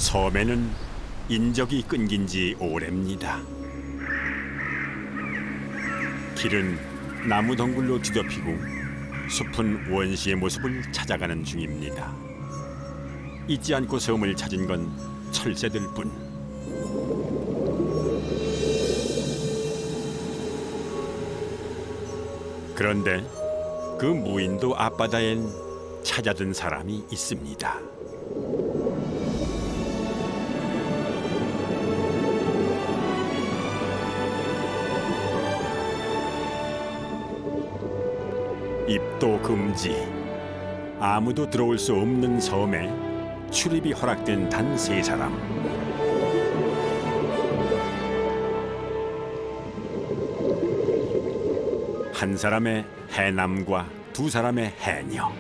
섬에는 인적이 끊긴 지 오래입니다. 길은 나무 덩굴로 뒤덮이고 숲은 원시의 모습을 찾아가는 중입니다. 잊지 않고 섬을 찾은 건 철새들 뿐. 그런데 그 무인도 앞바다엔 찾아든 사람이 있습니다. 입도 금지, 아무도 들어올 수 없는 섬에 출입이 허락된 단 3사람. 한 사람의 해남과 2사람의 해녀.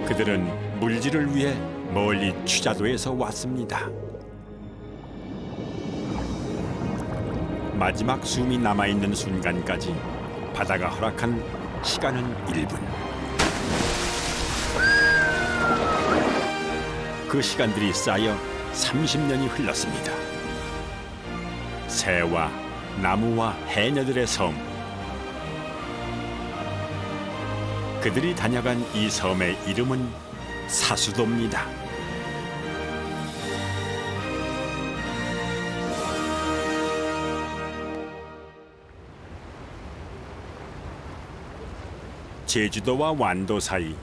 그들은 물질을 위해 멀리 취자도에서 왔습니다. 마지막 숨이 남아있는 순간까지 바다가 허락한 시간은 1분. 그 시간들이 쌓여 30년이 흘렀습니다. 새와 나무와 해녀들의 섬. 그들이 다녀간 이 섬의 이름은 사수도입니다. 제주도와 완도 사이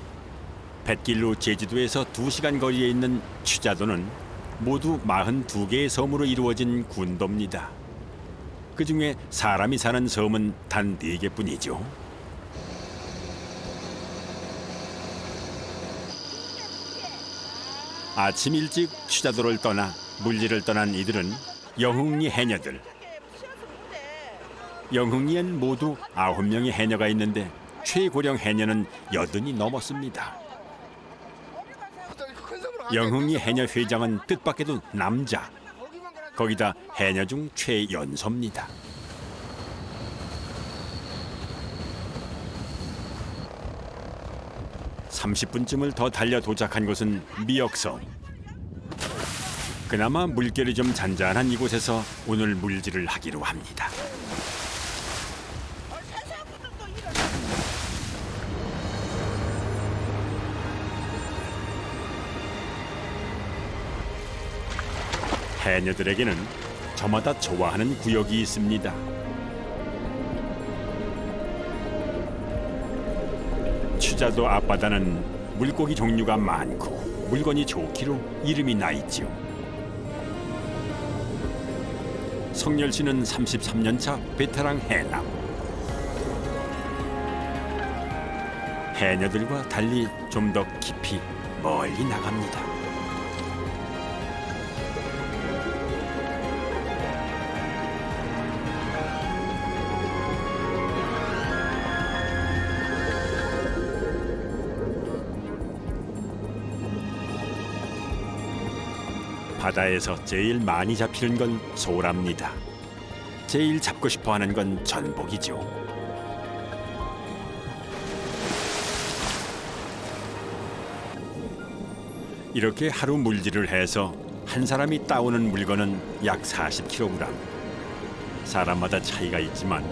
뱃길로 제주도에서 2시간 거리에 있는 취자도는 모두 42개의 섬으로 이루어진 군도입니다. 그중에 사람이 사는 섬은 단 4개뿐이죠. 아침 일찍 취자도를 떠나 물리를 떠난 이들은 영흥리 해녀들. 영흥리엔 모두 9명의 해녀가 있는데 최고령 해녀는 80이 넘었습니다. 영흥리 해녀 회장은 뜻밖에도 남자. 거기다 해녀 중 최연소입니다. (30분쯤을) 더 달려 도착한 곳은 미역섬. 그나마 물결이 좀 잔잔한 이곳에서 오늘 물질을 하기로 합니다. 해녀들에게는 저마다 좋아하는 구역이 있습니다. 취자도 앞바다는 물고기 종류가 많고 물건이 좋기로 이름이 나 있지요. 성열씨는 33년차 베테랑 해남. 해녀들과 달리 좀 더 깊이 멀리 나갑니다. 바다에서 제일 많이 잡히는 건 소랍니다. 제일 잡고 싶어 하는 건 전복이죠. 이렇게 하루 물질을 해서 한 사람이 따오는 물건은 약 40kg. 사람마다 차이가 있지만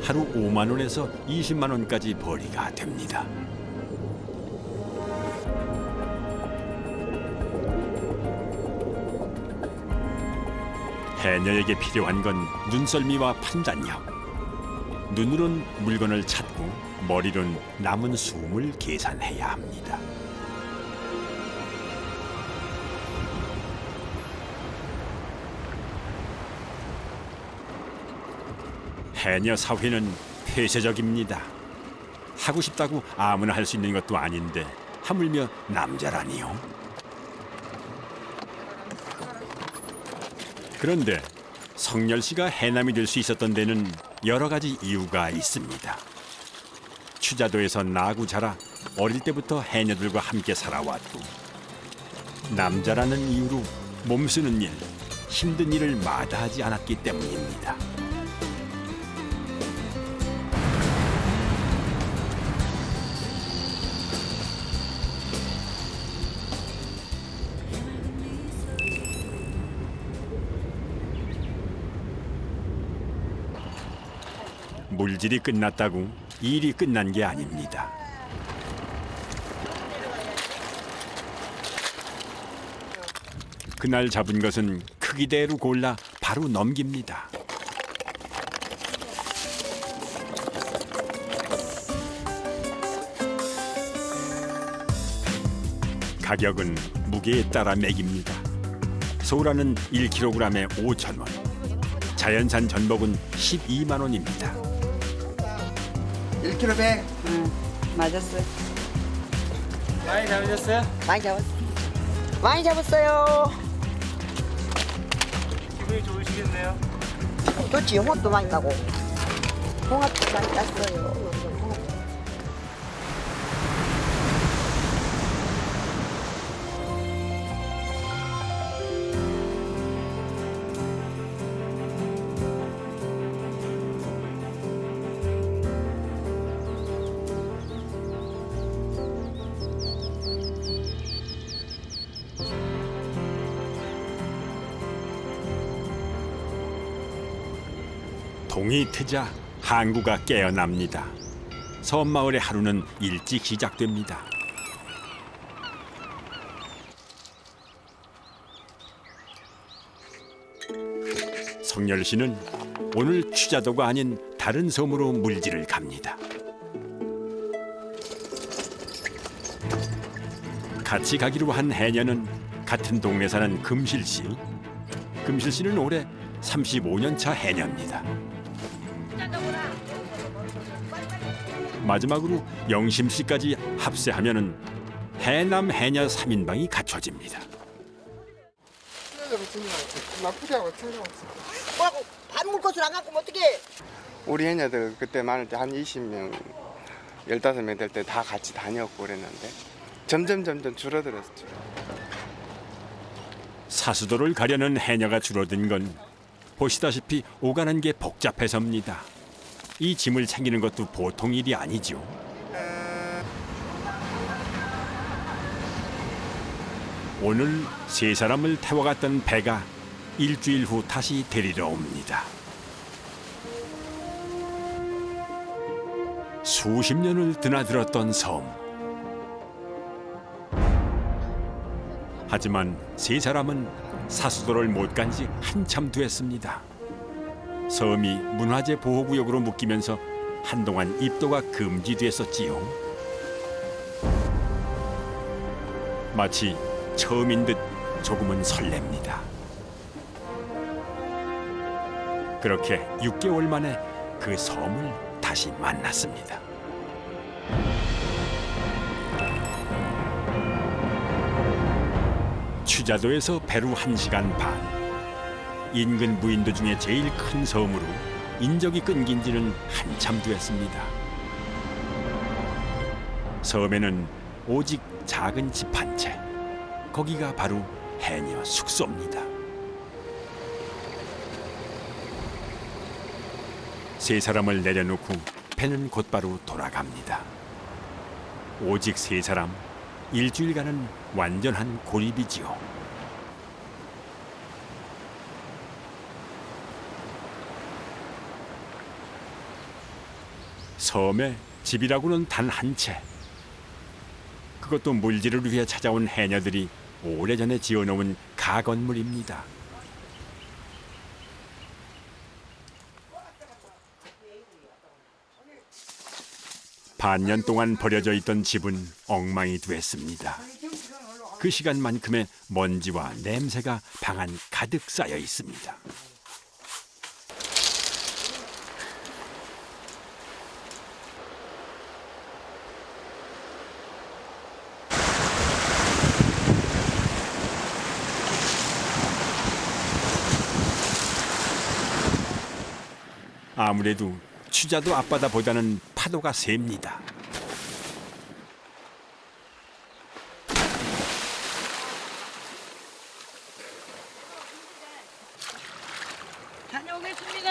하루 5만 원에서 20만 원까지 벌이가 됩니다. 해녀에게 필요한 건 눈썰미와 판단력. 눈으론 물건을 찾고 머리론 남은 숨을 계산해야 합니다. 해녀 사회는 폐쇄적입니다. 하고 싶다고 아무나 할 수 있는 것도 아닌데 하물며 남자라니요. 그런데 성열 씨가 해남이 될 수 있었던 데는 여러 가지 이유가 있습니다. 취자도에서 나고 자라 어릴 때부터 해녀들과 함께 살아왔고 남자라는 이유로 몸 쓰는 일, 힘든 일을 마다하지 않았기 때문입니다. 물질이 끝났다고 일이 끝난 게 아닙니다. 그날 잡은 것은 크기대로 골라 바로 넘깁니다. 가격은 무게에 따라 매깁니다. 소라는 1kg에 5,000원, 자연산 전복은 12만 원입니다. 1kg 100. 응, 맞았어요. 많이 잡으셨어요? 많이 잡았어요. 많이 잡았어요. 기분이 좋으시겠네요. 좋지, 홍합도 많이 따고. 홍합도 많이 땄어요. 동이 트자 항구가 깨어납니다. 섬마을의 하루는 일찍 시작됩니다. 성열 씨는 오늘 취자도가 아닌 다른 섬으로 물질을 갑니다. 같이 가기로 한 해녀는 같은 동네 사는 금실 씨. 금실 씨는 올해 35년 차 해녀입니다. 마지막으로 영심 씨까지 합세하면은 해남 해녀 3인방이 갖춰집니다. 나쁘지 않고 챙겨왔어. 뭐라고 밥 먹을 것을 안 갖고 오면 어떡해? 우리 해녀들 그때 많을 때 한 20명, 15명 될 때 다 같이 다녔고 그랬는데 점점 줄어들었죠. 사수도를 가려는 해녀가 줄어든 건 보시다시피 오가는 게 복잡해서입니다. 이 짐을 챙기는 것도 보통 일이 아니죠. 오늘 세 사람을 태워갔던 배가 일주일 후 다시 데리러 옵니다. 수십 년을 드나들었던 섬. 하지만 세 사람은 사수도를 못 간 지 한참 됐습니다. 섬이 문화재 보호구역으로 묶이면서 한동안 입도가 금지됐었지요. 마치 처음인 듯 조금은 설렙니다. 그렇게 6개월 만에 그 섬을 다시 만났습니다. 취자도에서 배로 1시간 반. 인근 무인도 중에 제일 큰 섬으로 인적이 끊긴 지는 한참 됐습니다. 섬에는 오직 작은 집 한 채. 거기가 바로 해녀 숙소입니다. 세 사람을 내려놓고 배는 곧바로 돌아갑니다. 오직 세 사람, 일주일간은 완전한 고립이지요. 섬에 집이라고는 단 한 채. 그것도 물질을 위해 찾아온 해녀들이 오래전에 지어놓은 가건물입니다. 반년 동안 버려져 있던 집은 엉망이 됐습니다. 그 시간만큼의 먼지와 냄새가 방 안 가득 쌓여 있습니다. 아무래도 취자도 앞바다보다는 파도가 셉니다. 다녀오겠습니다.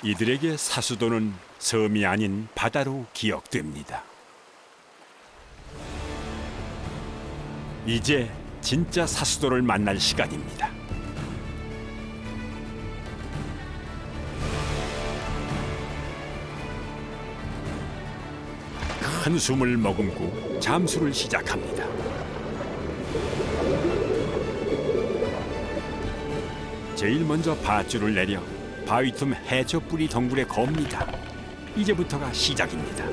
이들에게 사수도는 섬이 아닌 바다로 기억됩니다. 이제 진짜 사수도를 만날 시간입니다. 큰 숨을 머금고 잠수를 시작합니다. 제일 먼저 밧줄을 내려 바위 틈 해저 뿌리 덩굴에 겁니다. 이제부터가 시작입니다.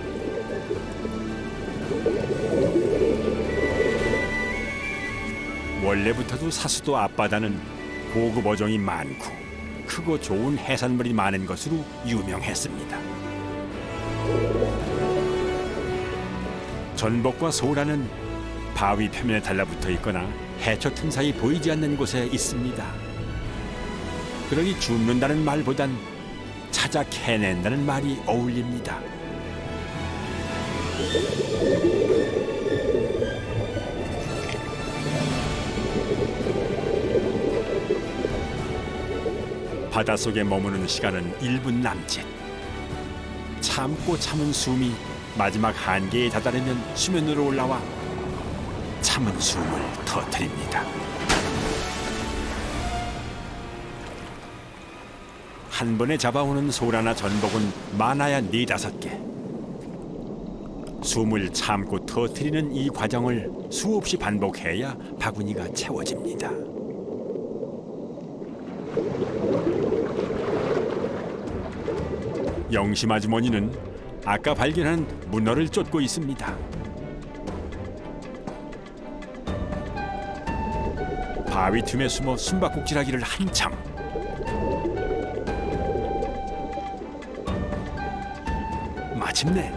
원래부터도 사수도 앞바다는 고급 어종이 많고 크고 좋은 해산물이 많은 것으로 유명했습니다. 전복과 소라는 바위 표면에 달라붙어 있거나 해초 틈 사이 보이지 않는 곳에 있습니다. 그러니 줍는다는 말보단 찾아 캐낸다는 말이 어울립니다. 바닷속에 머무는 시간은 1분 남짓. 참고 참은 숨이 마지막 한계에 다다르면 수면으로 올라와 참은 숨을 터뜨립니다. 한 번에 잡아오는 소라나 전복은 많아야 4-5개. 숨을 참고 터뜨리는 이 과정을 수없이 반복해야 바구니가 채워집니다. 영심 아주머니는 아까 발견한 문어를 쫓고 있습니다. 바위 틈에 숨어 숨바꼭질하기를 한참. 마침내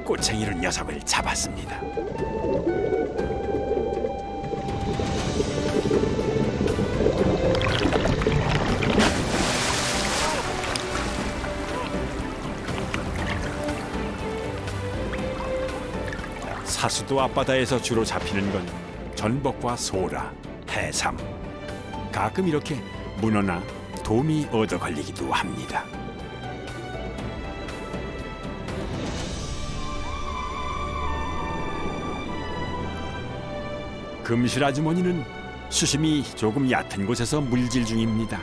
꼬챙이로 녀석을 잡았습니다. 사수도 앞바다에서 주로 잡히는 건 전복과 소라, 해삼, 가끔 이렇게 문어나 돔이 얻어 걸리기도 합니다. 금실 아주머니는 수심이 조금 얕은 곳에서 물질 중입니다.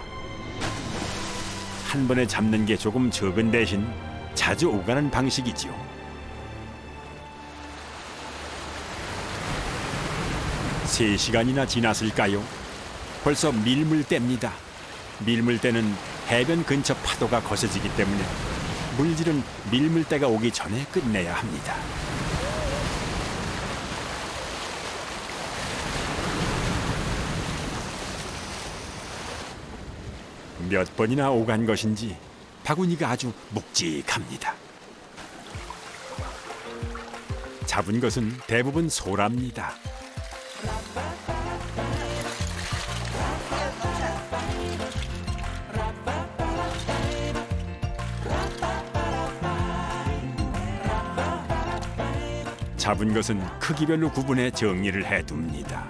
한 번에 잡는 게 조금 적은 대신 자주 오가는 방식이지요. 3시간이나 지났을까요? 벌써 밀물때입니다. 밀물때는 해변 근처 파도가 거세지기 때문에 물질은 밀물때가 오기 전에 끝내야 합니다. 몇 번이나 오간 것인지 바구니가 아주 묵직합니다. 잡은 것은 대부분 소라입니다. 잡은 것은 크기별로 구분해 정리를 해둡니다.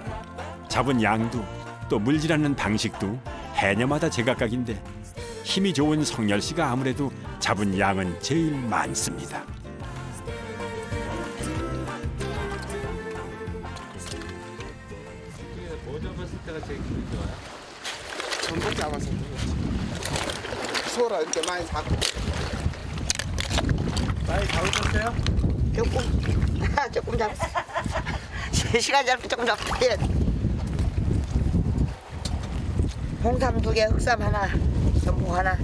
잡은 양도 또 물질하는 방식도 해녀마다 제각각인데 힘이 좋은 성열 씨가 아무래도 잡은 양은 제일 많습니다. 뭐 잡았을 때가 제일 기분이 좋아요? 전복 잡아서 소라 이렇게 많이 잡고 많이 잡으셨어요? 조금 잡았어. 3시간 잡고 조금 잡고 홍삼 2개, 흑삼 하나, 전복 하나.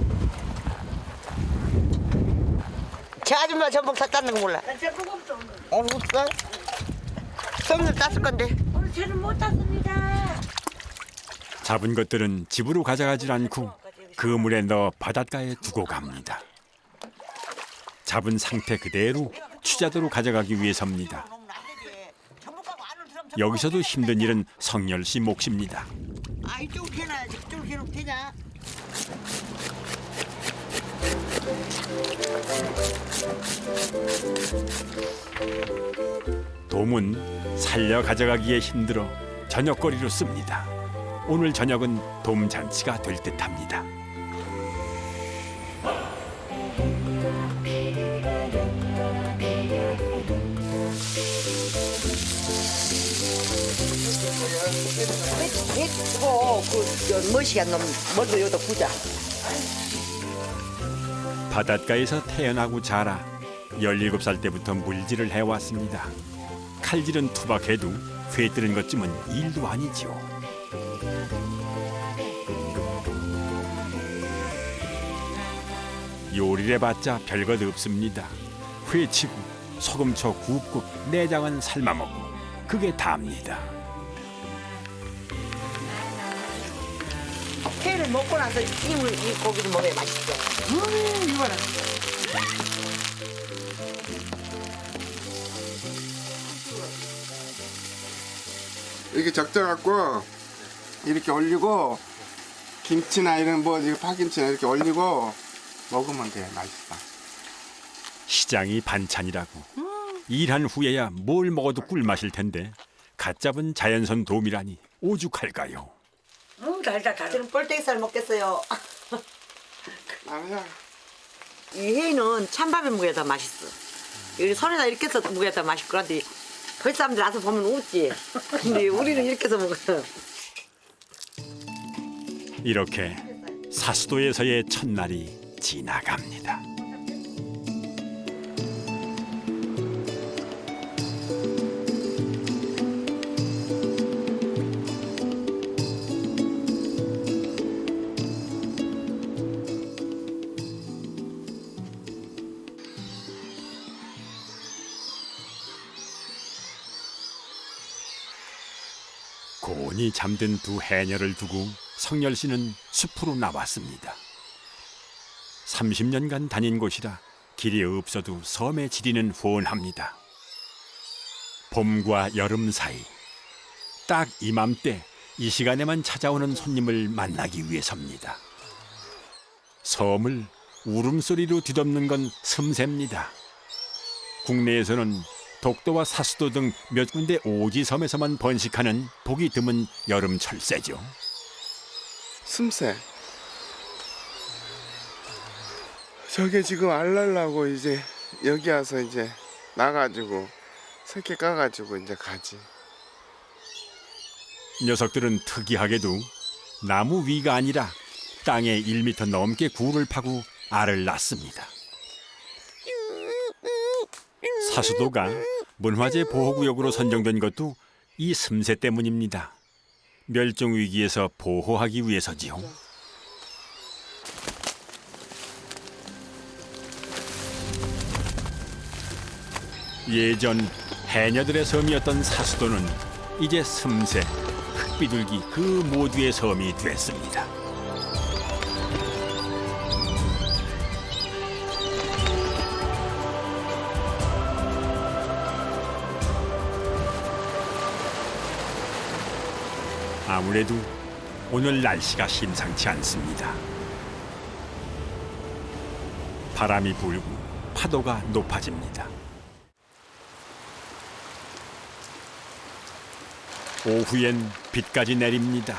저 아줌마 전복 다 땄는 거 몰라. 전복 없어. 없어? 손으로 땄을 건데. 오늘 저는 못 땄습니다. 잡은 것들은 집으로 가져가질 않고 그물에 넣어 바닷가에 두고 갑니다. 잡은 상태 그대로 취자도로 가져가기 위해서입니다. 여기서도 힘든 일은 성열 씨 몫입니다. 아, 이쪽으로 캐놔야지. 이쪽으로 캐놓으면 되냐? 돔은 살려 가져가기에 힘들어 저녁거리로 씁니다. 오늘 저녁은 돔 잔치가 될 듯합니다. 이거 그 멋이야 놈 머리도 여기다 구자. 바닷가에서 태어나고 자라 17살 때부터 물질을 해왔습니다. 칼질은 투박해도 회 뜨는 것쯤은 일도 아니죠. 요리를 해봤자 별것 없습니다. 회치고 소금쳐 굽고 내장은 삶아먹고 그게 다입니다. 회를 먹고 나서 이 고기를 먹어야 맛있죠. 이거는. 이렇게 적셔갖고 이렇게 올리고 김치나 이런 뭐 이거 파김치나 이렇게 올리고 먹으면 돼. 맛있어. 시장이 반찬이라고 일한 후에야 뭘 먹어도 꿀맛일 텐데 갓 잡은 자연산 도미라니 오죽할까요? 달다. 저는 볼때기살 먹겠어요. 아니야. 이 회는 찬밥에 먹어야 더 맛있어. 이 손에다 이렇게 해서 먹어야 더 맛있고 그런데 그 사람들 와서 보면 웃지. 근데 우리는 이렇게 해서 먹어요. 이렇게 사수도에서의 첫날이 지나갑니다. 고온이 잠든 두 해녀를 두고 성열 씨는 숲으로 나왔습니다. 30년간 다닌 곳이라 길이 없어도 섬의 지리는 훤합니다. 봄과 여름 사이 딱 이맘때 이 시간에만 찾아오는 손님을 만나기 위해서입니다. 섬을 울음소리로 뒤덮는 건 섬새입니다. 국내에서는 독도와 사수도 등 몇 군데 오지섬에서만 번식하는 보기 드문 여름 철새죠. 숨새. 저게 지금 알랄라고 이제 여기 와서 이제 나가지고 새끼 까가지고 이제 가지. 녀석들은 특이하게도 나무 위가 아니라 땅에 1m 넘게 굴을 파고 알을 낳습니다. 사수도가 문화재 보호구역으로 선정된 것도 이 섬새 때문입니다. 멸종 위기에서 보호하기 위해서지요. 예전 해녀들의 섬이었던 사수도는 이제 섬새, 흙비둘기 그 모두의 섬이 됐습니다. 아무래도 오늘 날씨가 심상치 않습니다. 바람이 불고 파도가 높아집니다. 오후엔 비까지 내립니다.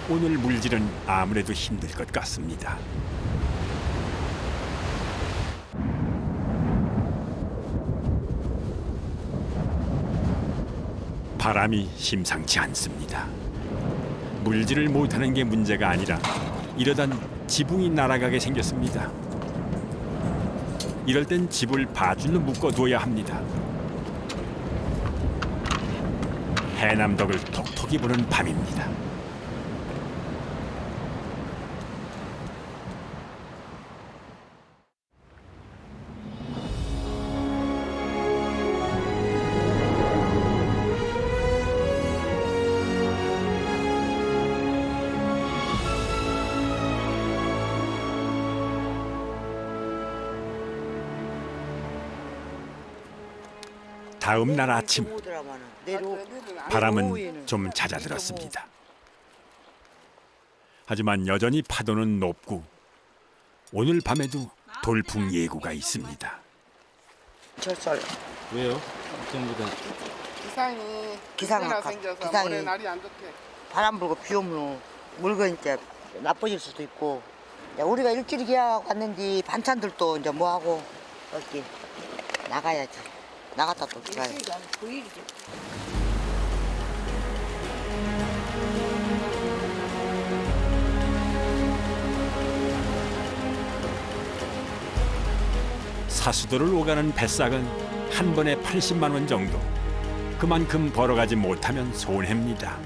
오늘 물질은 아무래도 힘들 것 같습니다. 바람이 심상치 않습니다. 물질을 못하는 게 문제가 아니라 이러단 지붕이 날아가게 생겼습니다. 이럴 땐 집을 바줄로 묶어둬야 합니다. 해남덕을 톡톡히 보는 밤입니다. 다음 날 아침 바람은 좀 잦아들었습니다. 하지만 여전히 파도는 높고 오늘 밤에도 돌풍 예고가 있습니다. 철썰. 왜요? 전보다 기상이 문제나 아까- 생겨서 기상이- 올해 날이 안 좋대. 바람 불고 비 오면 물건 이제 나빠질 수도 있고. 이제 우리가 일주일 기약하고 갔는데 반찬들도 이제 뭐 하고 여기 나가야지. 나갔다 또 들어가야 돼. 사수도를 오가는 뱃삭은 한 번에 80만 원 정도. 그만큼 벌어가지 못하면 손해입니다.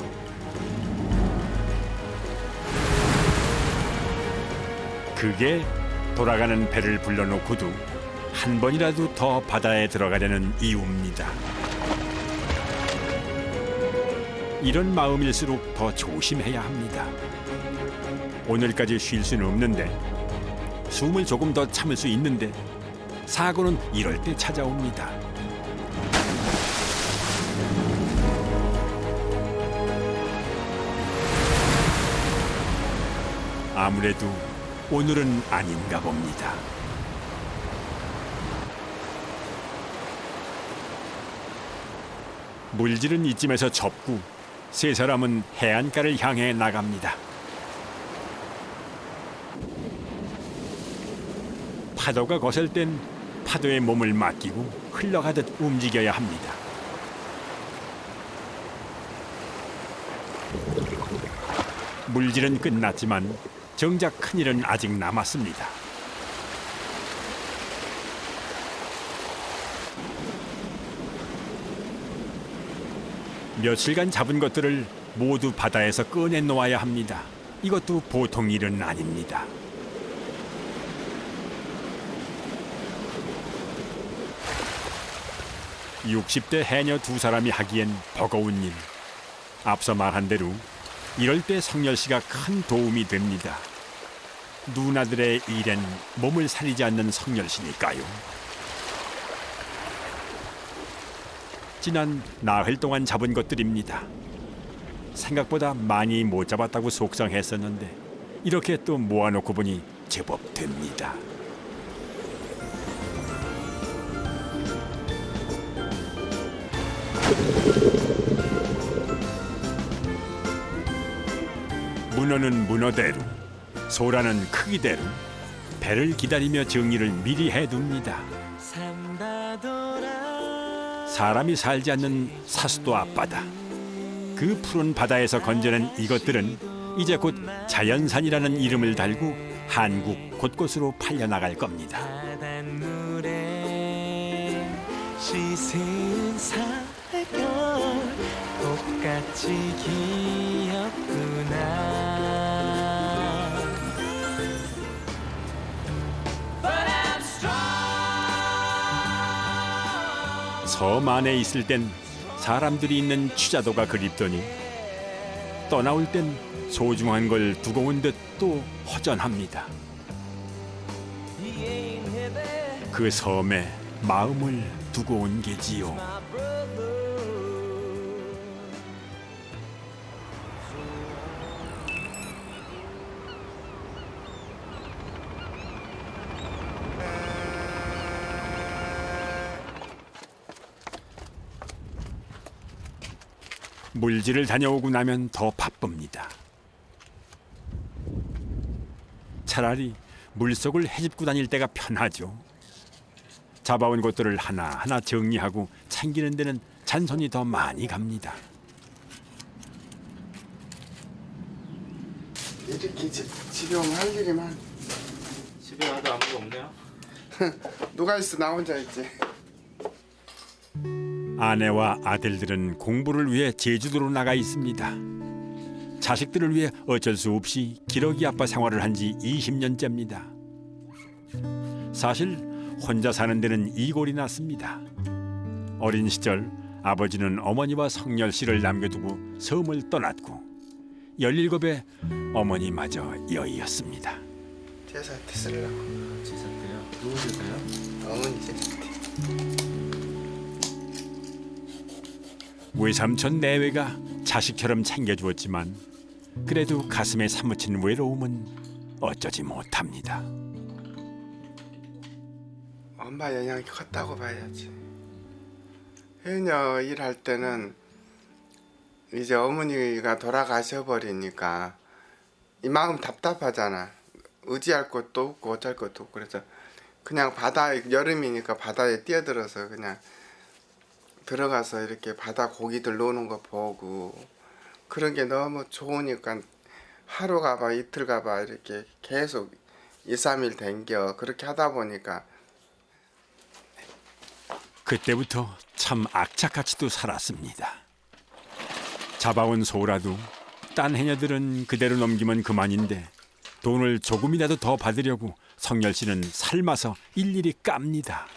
그게 돌아가는 배를 불러놓고도 한 번이라도 더 바다에 들어가려는 이유입니다. 이런 마음일수록 더 조심해야 합니다. 오늘까지 쉴 수는 없는데, 숨을 조금 더 참을 수 있는데 사고는 이럴 때 찾아옵니다. 아무래도 오늘은 아닌가 봅니다. 물질은 이쯤에서 접고 세 사람은 해안가를 향해 나갑니다. 파도가 거셀 땐 파도에 몸을 맡기고 흘러가듯 움직여야 합니다. 물질은 끝났지만 정작 큰일은 아직 남았습니다. 며칠간 잡은 것들을 모두 바다에서 꺼내 놓아야 합니다. 이것도 보통 일은 아닙니다. 60대 해녀 두 사람이 하기엔 버거운 일. 앞서 말한 대로 이럴 때 성열 씨가 큰 도움이 됩니다. 누나들의 일엔 몸을 사리지 않는 성열 씨니까요. 지난 나흘 동안 잡은 것들입니다. 생각보다 많이 못 잡았다고 속상했었는데 이렇게 또 모아놓고 보니 제법 됩니다. 문어는 문어대로, 소라는 크기대로 배를 기다리며 정리를 미리 해둡니다. 사람이 살지 않는 사수도 앞바다, 그 푸른 바다에서 건져낸 이것들은 이제 곧 자연산이라는 이름을 달고 한국 곳곳으로 팔려나갈 겁니다. 똑같이 귀엽구나. 섬 안에 있을 땐 사람들이 있는 취자도가 그립더니 떠나올 땐 소중한 걸 두고 온 듯 또 허전합니다. 그 섬에 마음을 두고 온 게지요. 물질을 다녀오고 나면 더 바쁩니다. 차라리 물속을 헤집고 다닐 때가 편하죠. 잡아온 것들을 하나하나 정리하고 챙기는 데는 잔손이 더 많이 갑니다. 이렇게 집에 오면 할 일이 많아. 집에 와도 아무도 없네요. 누가 있어? 나 혼자 있지. 아내와 아들들은 공부를 위해 제주도로 나가 있습니다. 자식들을 위해 어쩔 수 없이 기러기 아빠 생활을 한 지 20년째입니다. 사실 혼자 사는 데는 이골이 났습니다. 어린 시절 아버지는 어머니와 성열 씨를 남겨두고 섬을 떠났고 17에 어머니마저 여의었습니다. 제사 때 쓰려고. 제사 때요? 누구 제사요? 어머니 제사 때. 외삼촌 내외가 자식처럼 챙겨주었지만 그래도 가슴에 사무친 외로움은 어쩌지 못합니다. 엄마 영향이 컸다고 봐야지. 해녀 일할 때는 이제 어머니가 돌아가셔 버리니까 이 마음 답답하잖아. 의지할 것도 없고 어쩔 것도 없고 그래서 그냥 바다에 여름이니까 바다에 뛰어들어서 그냥 들어가서 이렇게 바다 고기들 노는 거 보고 그런 게 너무 좋으니까 하루 가봐 이틀 가봐 이렇게 계속 2, 3일 댕겨 그렇게 하다 보니까 그때부터 참 악착같이도 살았습니다. 잡아온 소라도 딴 해녀들은 그대로 넘기면 그만인데 돈을 조금이라도 더 받으려고 성열 씨는 삶아서 일일이 깝니다.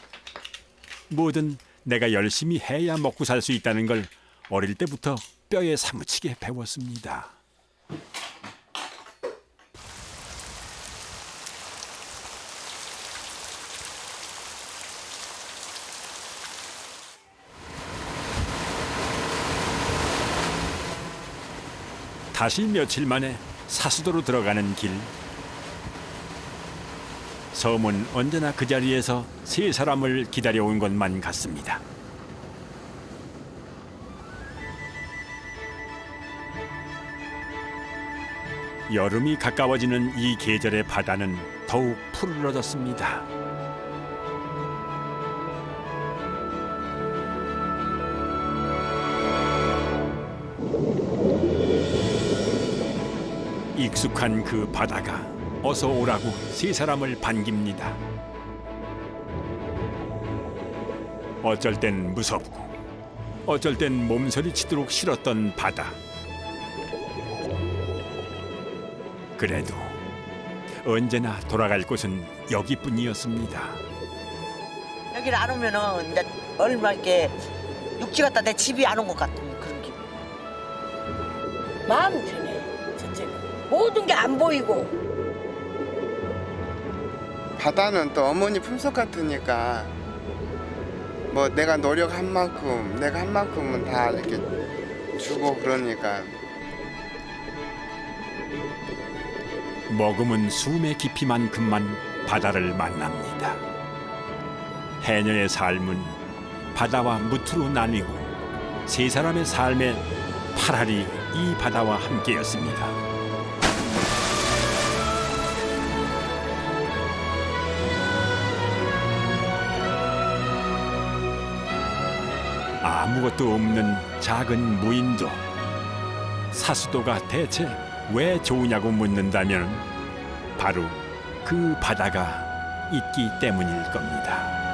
뭐든 내가 열심히 해야 먹고 살 수 있다는 걸 어릴 때부터 뼈에 사무치게 배웠습니다. 다시 며칠 만에 사수도로 들어가는 길. 섬은 언제나 그 자리에서 세 사람을 기다려온 것만 같습니다. 여름이 가까워지는 이 계절의 바다는 더욱 푸르러졌습니다. 익숙한 그 바다가 어서 오라고 세 사람을 반깁니다. 어쩔 땐 무섭고 어쩔 땐 몸서리치도록 싫었던 바다. 그래도 언제나 돌아갈 곳은 여기뿐이었습니다. 여기를 안 오면은 이제 얼마 이렇게 육지 갔다 내 집이 안 온 것 같은 그런 기분. 마음이 편해. 첫째는 모든 게 안 보이고. 바다는 또 어머니 품속 같으니까 뭐 내가 노력한 만큼 내가 한 만큼은 다 이렇게 주고 그러니까 머금은 숨의 깊이만큼만 바다를 만납니다. 해녀의 삶은 바다와 무트로 나뉘고 세 사람의 삶의 8알이 이 바다와 함께였습니다. 아무것도 없는 작은 무인도. 사수도가 대체 왜 좋으냐고 묻는다면 바로 그 바다가 있기 때문일 겁니다.